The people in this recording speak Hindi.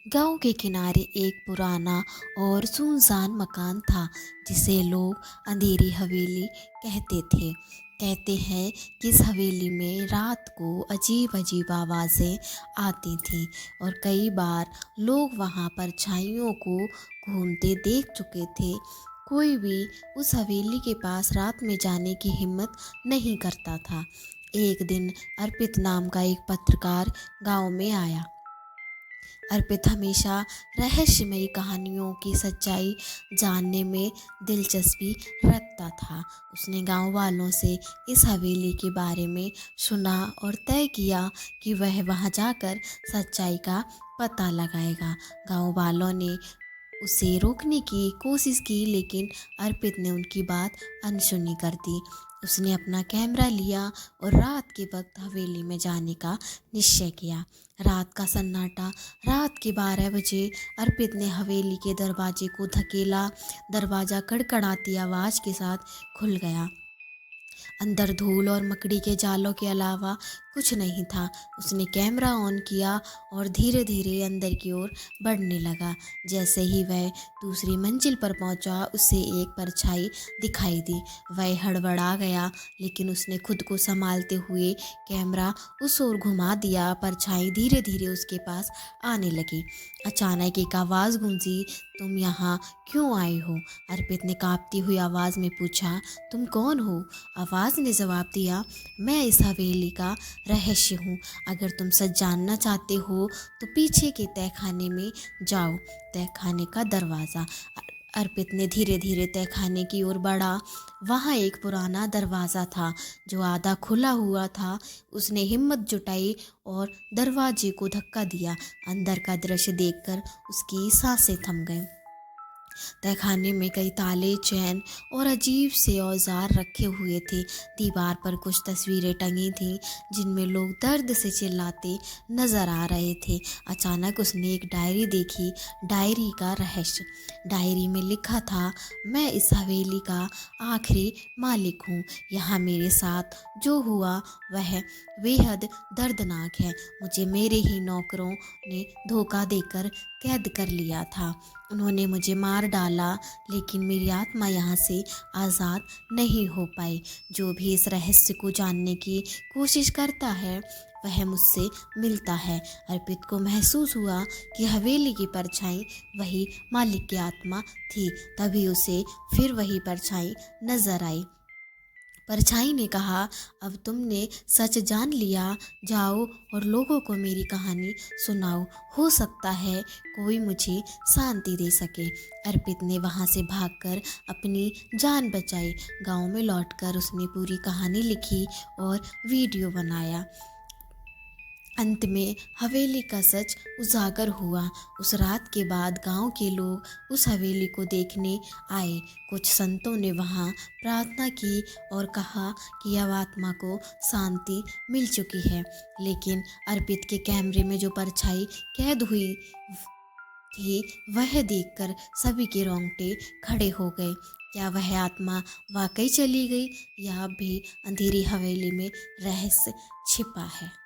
गांव के किनारे एक पुराना और सुनसान मकान था जिसे लोग अंधेरी हवेली कहते थे। कहते हैं कि इस हवेली में रात को अजीब अजीब आवाज़ें आती थीं और कई बार लोग वहां परछाइयों को घूमते देख चुके थे। कोई भी उस हवेली के पास रात में जाने की हिम्मत नहीं करता था। एक दिन अर्पित नाम का एक पत्रकार गांव में आया। अर्पित हमेशा रहस्यमयी कहानियों की सच्चाई जानने में दिलचस्पी रखता था। उसने गांव वालों से इस हवेली के बारे में सुना और तय किया कि वह वहां जाकर सच्चाई का पता लगाएगा। गांव वालों ने उसे रोकने की कोशिश की, लेकिन अर्पित ने उनकी बात अनसुनी कर दी। उसने अपना कैमरा लिया और रात के वक्त हवेली में जाने का निश्चय किया। रात का सन्नाटा। रात के 12 बजे अर्पित ने हवेली के दरवाजे को धकेला। दरवाज़ा कड़कड़ाती आवाज़ के साथ खुल गया। अंदर धूल और मकड़ी के जालों के अलावा कुछ नहीं था। उसने कैमरा ऑन किया और धीरे धीरे अंदर की ओर बढ़ने लगा। जैसे ही वह दूसरी मंजिल पर पहुंचा, उसे एक परछाई दिखाई दी। वह हड़बड़ा गया, लेकिन उसने खुद को संभालते हुए कैमरा उस ओर घुमा दिया। परछाई धीरे धीरे उसके पास आने लगी। अचानक एक आवाज़ गूंजी, तुम यहाँ क्यों आए हो? अर्पित ने कांपती हुई आवाज़ में पूछा। तुम कौन हो? आवाज़ ने जवाब दिया, मैं इस हवेली का रहस्य हूँ। अगर तुम सच जानना चाहते हो तो पीछे के तहखाने में जाओ। तहखाने का दरवाज़ा। अर्पित ने धीरे धीरे तहखाने की ओर बढ़ा। वहाँ एक पुराना दरवाज़ा था जो आधा खुला हुआ था। उसने हिम्मत जुटाई और दरवाजे को धक्का दिया। अंदर का दृश्य देखकर उसकी सांसें थम गईं। तहखाने में कई ताले, चैन और अजीब से औजार रखे हुए थे। दीवार पर कुछ तस्वीरें टंगी थीं जिनमें लोग दर्द से चिल्लाते नजर आ रहे थे। अचानक उसने एक डायरी देखी। डायरी का रहस्य। डायरी में लिखा था, मैं इस हवेली का आखिरी मालिक हूँ। यहाँ मेरे साथ जो हुआ वह बेहद दर्दनाक है। मुझे मेरे ही नौकरों ने धोखा देकर कैद कर लिया था। उन्होंने मुझे मार डाला, लेकिन मेरी आत्मा यहाँ से आज़ाद नहीं हो पाई। जो भी इस रहस्य को जानने की कोशिश करता है वह मुझसे मिलता है। अर्पित को महसूस हुआ कि हवेली की परछाई वही मालिक की आत्मा थी। तभी उसे फिर वही परछाई नजर आई। परछाई ने कहा, अब तुमने सच जान लिया, जाओ और लोगों को मेरी कहानी सुनाओ। हो सकता है कोई मुझे शांति दे सके। अर्पित ने वहां से भागकर अपनी जान बचाई। गांव में लौटकर उसने पूरी कहानी लिखी और वीडियो बनाया। अंत में हवेली का सच उजागर हुआ। उस रात के बाद गांव के लोग उस हवेली को देखने आए। कुछ संतों ने वहां प्रार्थना की और कहा कि अब आत्मा को शांति मिल चुकी है। लेकिन अर्पित के कैमरे में जो परछाई कैद हुई थी, वह देखकर सभी के रोंगटे खड़े हो गए। क्या वह आत्मा वाकई चली गई या अब भी अंधेरी हवेली में रहस्य छिपा है?